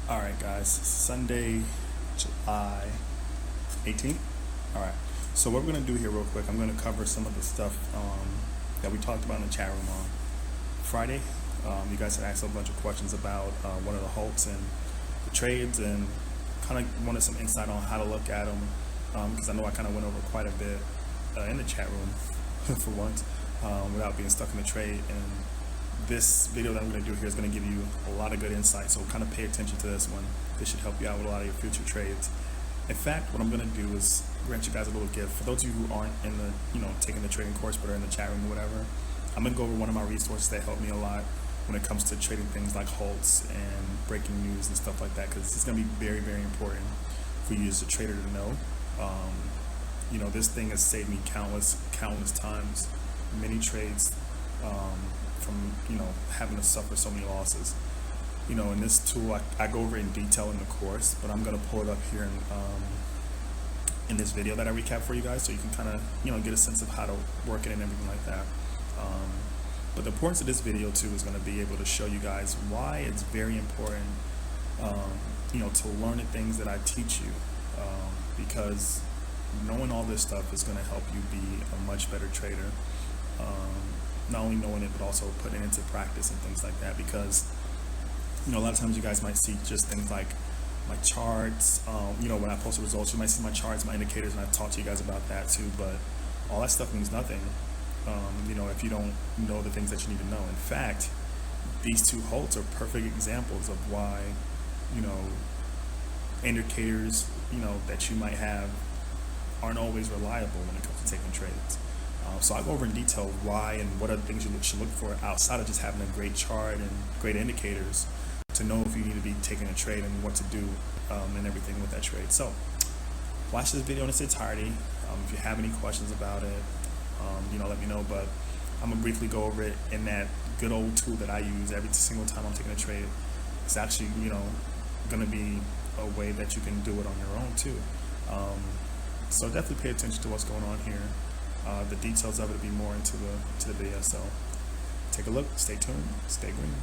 All right, guys. Sunday, July 18th. All right. So what we're gonna do here, real quick, I'm gonna cover some of the stuff that we talked about in the chat room on Friday. You guys had asked a bunch of questions about what are the halts and the trades, and kind of wanted some insight on how to look at them, because I know I kind of went over quite a bit in the chat room for once, without being stuck in the trade. And this video that I'm going to do here is going to give you a lot of good insight, so kind of pay attention to this one. This should help you out with a lot of your future trades. In fact, what I'm going to do is grant you guys a little gift. For those of you who aren't in the, taking the trading course but are in the chat room or whatever, I'm going to go over one of my resources that helped me a lot when it comes to trading things like halts and breaking news and stuff like that, because it's going to be very, very important for you as a trader to know. This thing has saved me countless times, many trades, from having to suffer so many losses. In this tool, I go over it in detail in the course, but I'm going to pull it up here in this video that I recap for you guys, so you can kind of get a sense of how to work it and everything like that. But the importance of this video too is going to be able to show you guys why it's very important to learn the things that I teach you, because knowing all this stuff is going to help you be a much better trader. Not only knowing it, but also putting it into practice and things like that, because a lot of times you guys might see just things like my charts. When I post the results, you might see my charts, my indicators, and I've talked to you guys about that too, but all that stuff means nothing if you don't know the things that you need to know. In fact, these two halts are perfect examples of why indicators that you might have aren't always reliable when it comes to taking trades. So I go over in detail why and what other things you should look for outside of just having a great chart and great indicators to know if you need to be taking a trade and what to do and everything with that trade. So watch this video in its entirety. If you have any questions about it, let me know. But I'm gonna briefly go over it in that good old tool that I use every single time I'm taking a trade. It's actually gonna be a way that you can do it on your own too. So definitely pay attention to what's going on here. The details of it will be more into the video, so take a look, stay tuned, stay green.